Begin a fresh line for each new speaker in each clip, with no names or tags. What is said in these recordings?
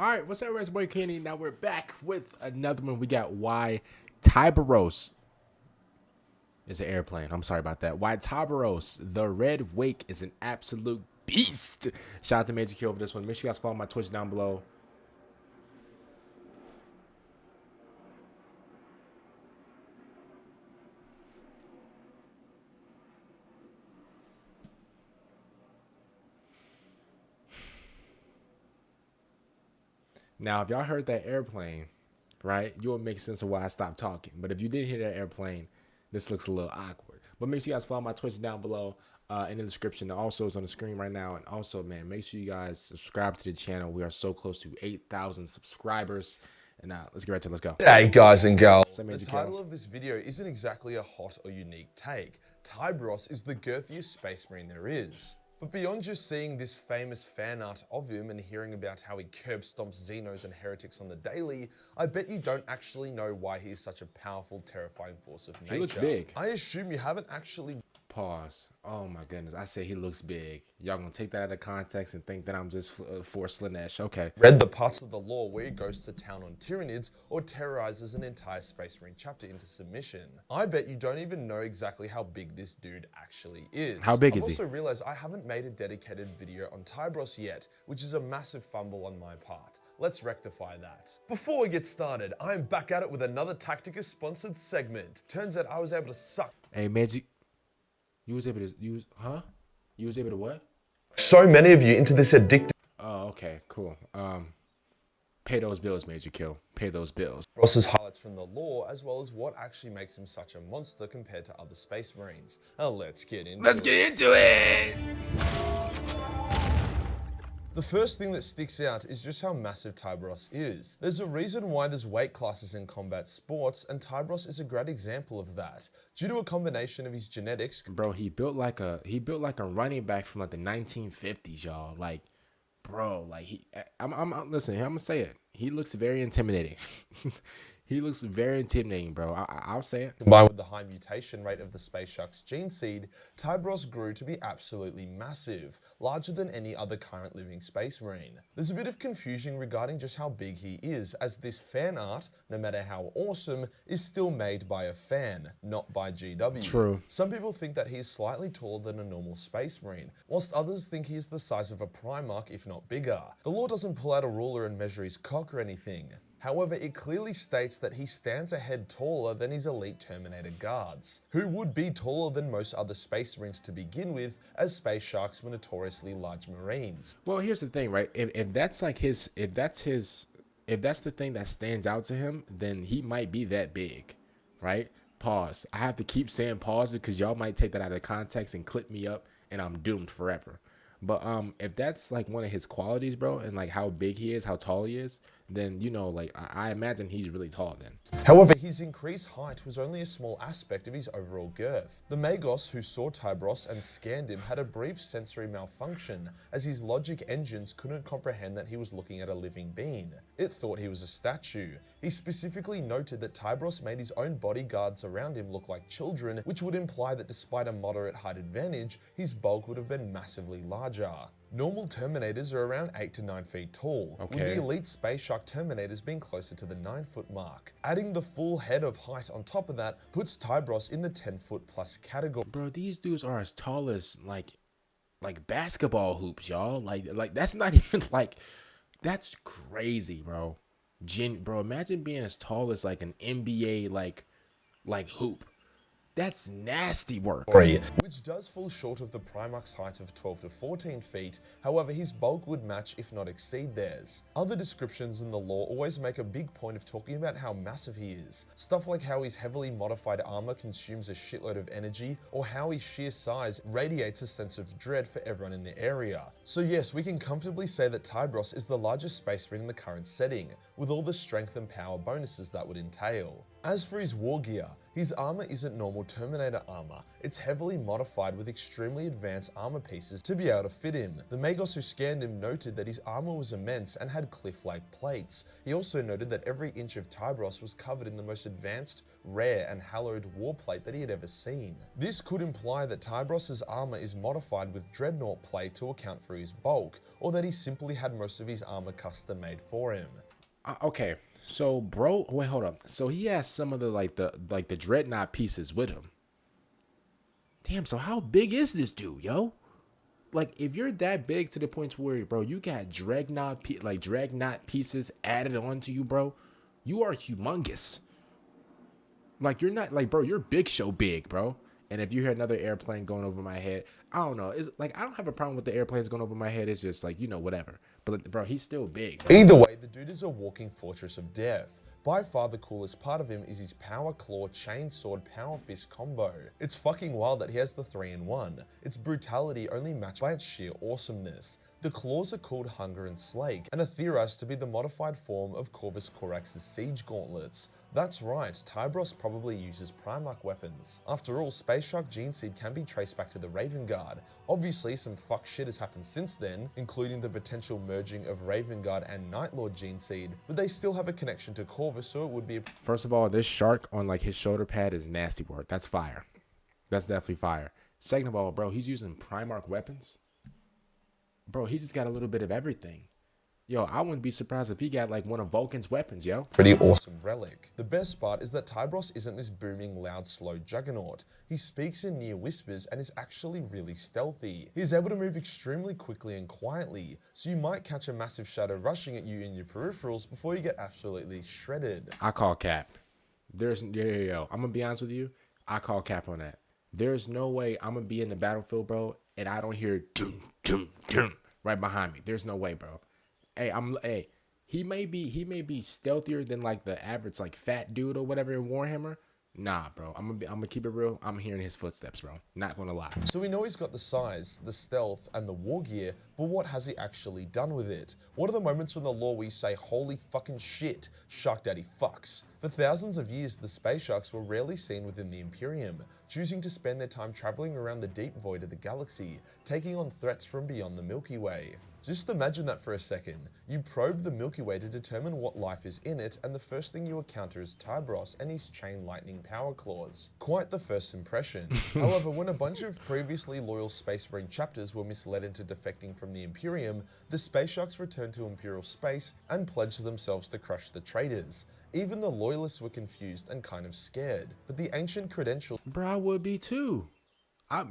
All right, what's up, everybody? It's your boy Kenny. Now we're back with another one. We got why Tyberos is an airplane. I'm sorry about that. Why Tyberos, the Red Wake, is an absolute beast. Shout out to Majorkill for this one. Make sure you guys follow my Twitch down below. Now, if y'all heard that airplane, right, you'll make sense of why I stopped talking. But if you didn't hear that airplane, this looks a little awkward. But make sure you guys follow my Twitch down below in the description. It also is on the screen right now. And also, man, make sure you guys subscribe to the channel. We are so close to 8,000 subscribers. And now, let's get right to it. Let's go.
Hey, guys and girls.
The
title of this video isn't exactly a hot or unique take. Tyberos is the girthiest space marine there is. But beyond just seeing this famous fan art of him and hearing about how he curb stomps xenos and heretics on the daily, I bet you don't actually know why he is such a powerful, terrifying force of nature.
He looks big.
I assume you haven't actually...
Pause. Oh my goodness. I say he looks big. Y'all gonna take that out of context and think that I'm just for Slaanesh. Okay.
read the parts of the lore where he goes to town on Tyranids or terrorizes an entire Space Marine chapter into submission. I bet you don't even know exactly how big this dude actually is.
How big is he?
I've also realized I haven't made a dedicated video on Tyberos yet, which is a massive fumble on my part. Let's rectify that. Before we get started, I'm back at it with another Tacticus sponsored segment. Turns out I was able to suck.
Hey, Magic. You was able to use, huh? You was able to what?
So many of you into this addictive
Oh, okay, cool. Pay those bills, Majorkill. Pay those bills.
Ross's highlights from the lore, as well as what actually makes him such a monster compared to other Space Marines. Now let's get into
it.
The first thing that sticks out is just how massive Tyberos is. There's a reason why there's weight classes in combat sports, and Tyberos is a great example of that. Due to a combination of his genetics,
Bro, he built like a running back from like the 1950s, y'all. Like, bro, like listen, I'm gonna say it. He looks very intimidating. He looks very intimidating, bro. I'll say it.
combined with the high mutation rate of the Space Shark's gene seed, Tyberos grew to be absolutely massive, larger than any other current living Space Marine. There's a bit of confusion regarding just how big he is, as this fan art, no matter how awesome, is still made by a fan, not by GW.
True.
Some people think that he is slightly taller than a normal Space Marine, whilst others think he is the size of a Primarch, if not bigger. The lore doesn't pull out a ruler and measure his cock or anything. However, it clearly states that he stands a head taller than his elite Terminator guards, who would be taller than most other Space Marines to begin with, as Space Sharks were notoriously large Marines.
Well, here's the thing, right? If that's like if that's the thing that stands out to him, then he might be that big, right? Pause. I have to keep saying pause because y'all might take that out of context and clip me up, and I'm doomed forever. But if that's like one of his qualities, bro, and like how big he is, how tall he is, then, you know, like I imagine he's really tall then.
However, his increased height was only a small aspect of his overall girth. The Magos who saw Tyberos and scanned him had a brief sensory malfunction, as his logic engines couldn't comprehend that he was looking at a living being. It thought he was a statue. He specifically noted that Tyberos made his own bodyguards around him look like children, which would imply that despite a moderate height advantage, his bulk would have been massively larger. Normal Terminators are around 8 to 9 feet tall, with the elite Space Shark Terminators being closer to the 9-foot mark. Adding the full head of height on top of that puts Tyberos in the 10-foot plus category.
Bro, these dudes are as tall as like basketball hoops, y'all. Like that's not even like, that's crazy, bro. Bro, imagine being as tall as like an NBA like hoop. That's nasty work.
Which does fall short of the Primarch's height of 12 to 14 feet, however his bulk would match if not exceed theirs. Other descriptions in the lore always make a big point of talking about how massive he is. Stuff like how his heavily modified armor consumes a shitload of energy, or how his sheer size radiates a sense of dread for everyone in the area. So yes, we can comfortably say that Tyberos is the largest Space Marine in the current setting, with all the strength and power bonuses that would entail. As for his war gear, his armor isn't normal Terminator armor. It's heavily modified with extremely advanced armor pieces to be able to fit him. The Magos who scanned him noted that his armor was immense and had cliff-like plates. He also noted that every inch of Tyberos was covered in the most advanced, rare, and hallowed war plate that he had ever seen. This could imply that Tyberos' armor is modified with Dreadnought plate to account for his bulk, or that he simply had most of his armor custom made for him.
Okay, so bro, wait, hold up. So he has some of the Dreadnought pieces with him. Damn, so how big is this dude, yo? Like, if you're that big to the point where, bro, you got Dreadnought pieces added onto you, bro, you are humongous. Like, you're not, like, bro, you're big show big, bro. And if you hear another airplane going over my head, I don't know. It's like, I don't have a problem with the airplanes going over my head. It's just like, you know, whatever. But, bro, he's still big, bro.
Either way, the dude is a walking fortress of death. By far the coolest part of him is his power claw chain sword power fist combo. It's fucking wild that he has the 3-in-1. Its brutality only matched by its sheer awesomeness. The claws are called Hunger and Slake, and are theorized to be the modified form of Corvus Corax's siege gauntlets. That's right, Tyberos probably uses Primarch weapons. After all, Space Shark gene seed can be traced back to the Raven Guard. Obviously, some fuck shit has happened since then, including the potential merging of Raven Guard and Night Lord gene seed, but they still have a connection to Corvus, so it would be
First of all, this shark on like his shoulder pad is nasty work. That's fire. That's definitely fire. Second of all, bro, he's using Primarch weapons. Bro, he just got a little bit of everything. Yo, I wouldn't be surprised if he got like one of Vulcan's weapons, yo.
pretty awesome relic. The best part is that Tyberos isn't this booming, loud, slow juggernaut. He speaks in near whispers and is actually really stealthy. He's able to move extremely quickly and quietly, so you might catch a massive shadow rushing at you in your peripherals before you get absolutely shredded.
I call cap. Yo, I'm gonna be honest with you. I call cap on that. There's no way I'm gonna be in the battlefield, bro, and I don't hear doom, doom, doom right behind me. There's no way, bro. Hey, he may be stealthier than like the average like fat dude or whatever in Warhammer. Nah, bro. I'm gonna keep it real. I'm hearing his footsteps, bro. Not gonna lie.
So we know he's got the size, the stealth, and the war gear, but what has he actually done with it? What are the moments from the lore where you say, holy fucking shit, Shark Daddy fucks? For thousands of years, the Space Sharks were rarely seen within the Imperium, choosing to spend their time traveling around the deep void of the galaxy, taking on threats from beyond the Milky Way. Just imagine that for a second. You probe the Milky Way to determine what life is in it, and the first thing you encounter is Tyberos and his chain lightning power claws. Quite the first impression. However, when a bunch of previously loyal Space Marine chapters were misled into defecting from the Imperium, the Space Sharks returned to Imperial space and pledged themselves to crush the traitors. Even the loyalists were confused and kind of scared, but the ancient credentials
Bro, I would be too.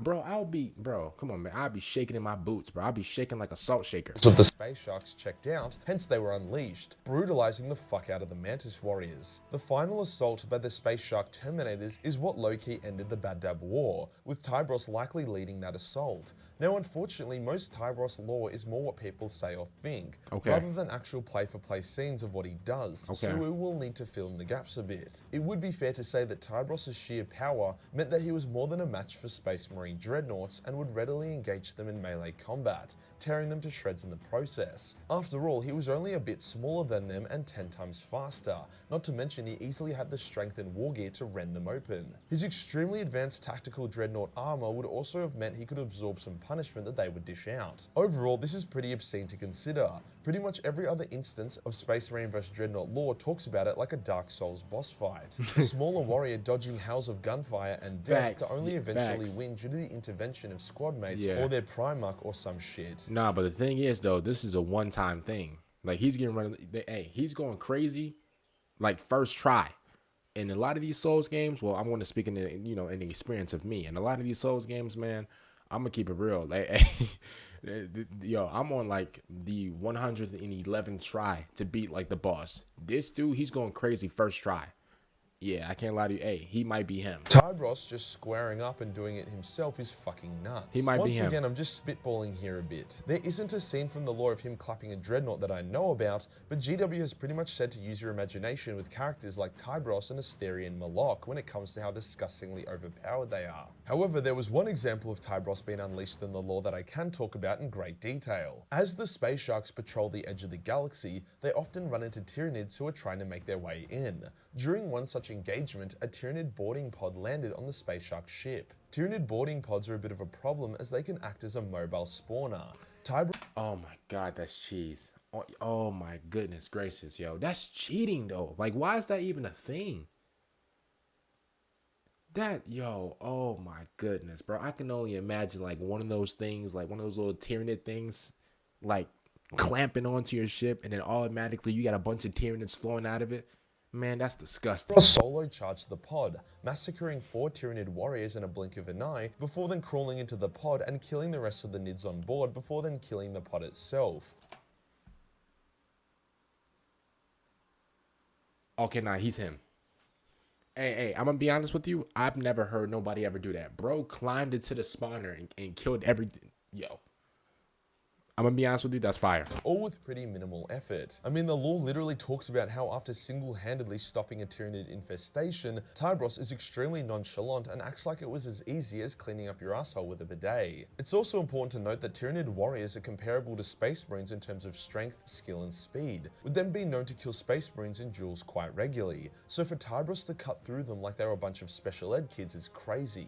Bro, come on, man. I'd be shaking in my boots, bro. I'd be shaking like a salt shaker.
of the Space Sharks checked out, hence they were unleashed, brutalizing the fuck out of the Mantis Warriors. The final assault by the Space Shark Terminators is what low-key ended the Bad Dab War, with Tyberos likely leading that assault. Now, unfortunately, most Tyberos lore is more what people say or think, rather than actual play-for-play scenes of what he does, so we will need to fill in the gaps a bit. It would be fair to say that Tyberos' sheer power meant that he was more than a match for Space Marine Dreadnoughts and would readily engage them in melee combat, tearing them to shreds in the process. After all, he was only a bit smaller than them and 10 times faster, not to mention he easily had the strength and war gear to rend them open. His extremely advanced tactical Dreadnought armor would also have meant he could absorb some punishment that they would dish out. Overall, this is pretty obscene to consider. Pretty much every other instance of Space Marine vs Dreadnought lore talks about it like a Dark Souls boss fight. A smaller warrior dodging hails of gunfire and death to only eventually win due to the intervention of squad mates or their Primarch or some shit.
Nah, but the thing is though, this is a one-time thing. Like he's getting run. Hey, he's going crazy, like first try. In a lot of these Souls games, well, I'm going to speak in the, you know, in the experience of me. In a lot of these Souls games, man, I'm gonna keep it real. Like, yo, I'm on like the 111th try to beat like the boss. This dude, he's going crazy first try. Yeah, I can't lie to you. Hey, he might be him.
Tyberos just squaring up and doing it himself is fucking nuts.
He might be him.
Once again, I'm just spitballing here a bit. There isn't a scene from the lore of him clapping a Dreadnought that I know about, but GW has pretty much said to use your imagination with characters like Tyberos and Asterian Malok when it comes to how disgustingly overpowered they are. However, there was one example of Tyberos being unleashed in the lore that I can talk about in great detail. As the Space Sharks patrol the edge of the galaxy, they often run into Tyranids who are trying to make their way in. During one such engagement, a Tyranid boarding pod landed on the Space Shark ship. Tyranid boarding pods are a bit of a problem as they can act as a mobile spawner.
Oh my god, that's cheese. Oh my goodness gracious, yo. That's cheating though. Like, why is that even a thing? Oh my goodness, bro. I can only imagine like one of those things, like one of those little Tyranid things, like clamping onto your ship, and then automatically you got a bunch of Tyranids flowing out of it. Man, that's disgusting.
Solo charged the pod, massacring 4 Tyranid warriors in a blink of an eye, before then crawling into the pod and killing the rest of the Nids on board, before then killing the pod itself.
Okay, nah, he's him. Hey, I'm gonna be honest with you. I've never heard nobody ever do that. Bro climbed into the spawner and killed everything. Yo. I'm gonna be honest with you, that's fire.
All with pretty minimal effort. I mean, the lore literally talks about how after single-handedly stopping a Tyranid infestation, Tyberos is extremely nonchalant and acts like it was as easy as cleaning up your asshole with a bidet. It's also important to note that Tyranid warriors are comparable to Space Marines in terms of strength, skill, and speed, with them being known to kill Space Marines in duels quite regularly. So for Tyberos to cut through them like they were a bunch of special ed kids is crazy.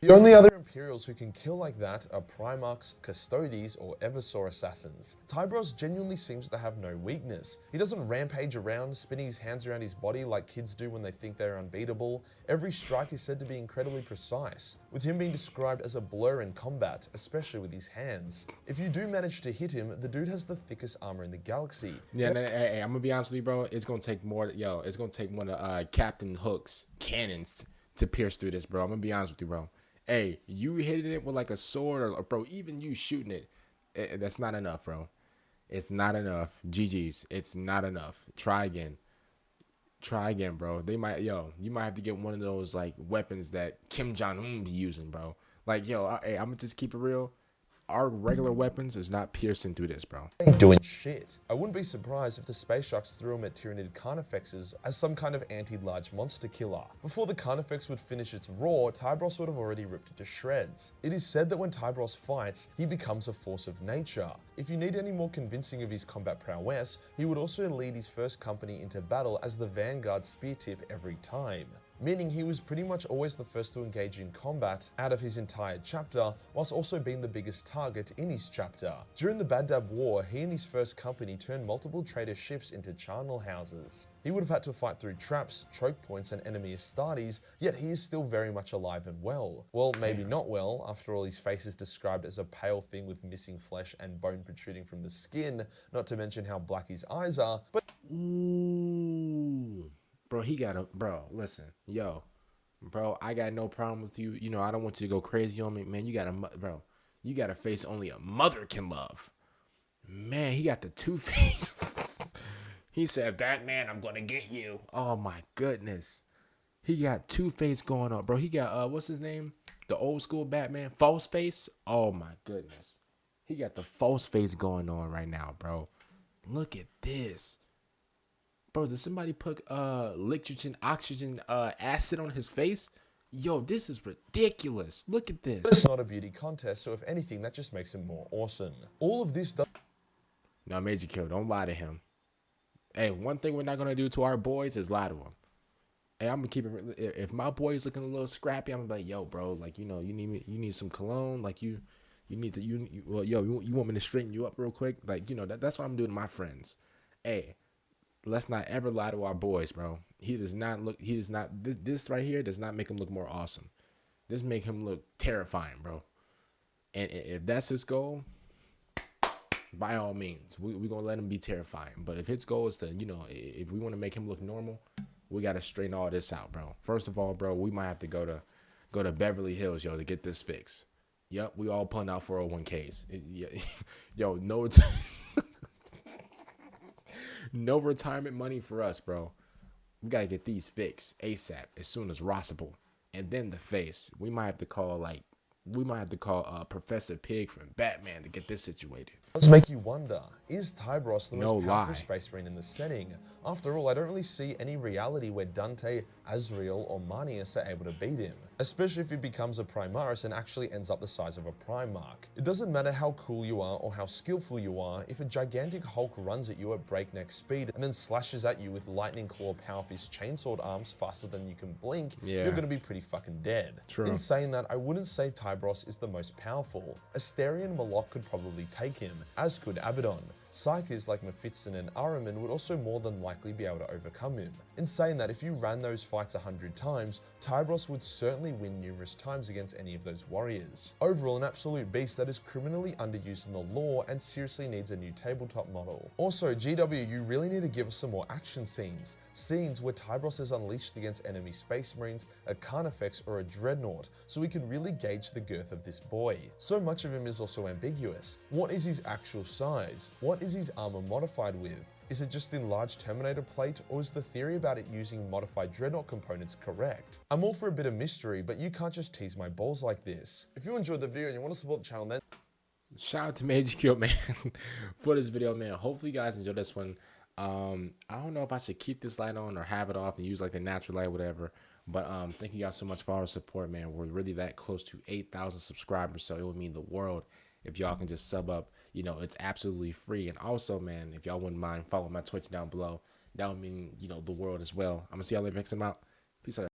The only other Imperials who can kill like that are Primarchs, Custodes, or Eversor assassins. Tyberos genuinely seems to have no weakness. He doesn't rampage around, spinning his hands around his body like kids do when they think they're unbeatable. Every strike is said to be incredibly precise, with him being described as a blur in combat, especially with his hands. If you do manage to hit him, the dude has the thickest armor in the galaxy.
Yeah, hey, I'm gonna be honest with you, bro. It's gonna take more, it's gonna take one of Captain Hook's cannons to pierce through this, bro. I'm gonna be honest with you, bro. Hey, you hitting it with like a sword, or bro, even you shooting it, that's not enough, bro. It's not enough. GG's. It's not enough. Try again. Try again, bro. You might have to get one of those like weapons that Kim Jong-un be using, bro. Like, hey, I'm gonna just keep it real. Our regular weapons is not piercing through this, bro.
Ain't doing shit. I wouldn't be surprised if the Space Sharks threw him at Tyranid Carnifexes as some kind of anti-large monster killer. Before the Carnifex would finish its roar, Tyberos would have already ripped it to shreds. It is said that when Tyberos fights, he becomes a force of nature. If you need any more convincing of his combat prowess, he would also lead his first company into battle as the Vanguard spear tip every time, meaning he was pretty much always the first to engage in combat out of his entire chapter, whilst also being the biggest target in his chapter. During the Bad-Dab War, he and his first company turned multiple trader ships into charnel houses. He would have had to fight through traps, choke points, and enemy Astartes, yet he is still very much alive and well. Well, maybe not well, after all his face is described as a pale thing with missing flesh and bone protruding from the skin, not to mention how black his eyes are, but
Ooh. Bro, listen, bro, I got no problem with you. I don't want you to go crazy on me, man. You got a face only a mother can love. Man, he got the two-face. He said, Batman, I'm gonna get you. Oh my goodness. He got two-face going on, bro. He got, what's his name? The old school Batman, false face. Oh my goodness. He got the false face going on right now, bro. Look at this. Bro, did somebody put oxygen acid on his face? Yo, this is ridiculous. Look at this.
It's not a beauty contest, so if anything, that just makes him more awesome. All of this does...
Now, Majorkill, don't lie to him. Hey, one thing we're not going to do to our boys is lie to them. Hey, I'm going to keep it... If my boy is looking a little scrappy, I'm going to be like, yo, bro, like, you need some cologne. Like, you want me to straighten you up real quick? Like, that's what I'm doing to my friends. Hey, let's not ever lie to our boys, bro. This right here does not make him look more awesome. This make him look terrifying, bro. And if that's his goal, by all means, we're going to let him be terrifying. But if his goal is to, if we want to make him look normal, we got to straighten all this out, bro. First of all, bro, we might have to go to Beverly Hills, to get this fixed. Yep, we all pulling out 401ks. Yo, no... No retirement money for us, bro. We gotta get these fixed ASAP, as soon as possible. And then the face. We might have to call Professor Pig from Batman to get this situated.
Does make you wonder, is Tyberos the most powerful
lie.
Space Marine in the setting? After all, I don't really see any reality where Dante, Azrael, or Manius are able to beat him. especially if it becomes a Primaris and actually ends up the size of a Primarch. It doesn't matter how cool you are or how skillful you are, if a gigantic Hulk runs at you at breakneck speed and then slashes at you with lightning claw power fist chainsword arms faster than you can blink, you're gonna be pretty fucking dead.
True.
In saying that, I wouldn't say Tyberos is the most powerful. Astarion Malok could probably take him, as could Abaddon. Psykers like Mephiston and Ahriman would also more than likely be able to overcome him. In saying that, if you ran those fights 100 times, Tyberos would certainly win numerous times against any of those warriors. Overall, an absolute beast that is criminally underused in the lore and seriously needs a new tabletop model. Also, GW, you really need to give us some more action scenes. Scenes where Tyberos is unleashed against enemy space marines, a Carnifex or a Dreadnought, so we can really gauge the girth of this boy. So much of him is also ambiguous. What is his actual size? What is his armor modified with? Is it just enlarged Terminator plate, or is the theory about it using modified Dreadnought components correct? I'm all for a bit of mystery, but you can't just tease my balls like this. If you enjoyed the video and you want to support the channel, then
shout out to Majorkill, man, for this video, man. Hopefully you guys enjoyed this one. I don't know if I should keep this light on or have it off and use like the natural light, whatever. But thank you guys so much for all the support, man. We're really that close to 8,000 subscribers, so it would mean the world if y'all can just sub up. You know, it's absolutely free. And also, man, if y'all wouldn't mind following my Twitch down below, that would mean, you know, the world as well. I'm gonna see y'all later. Next time out. Peace out.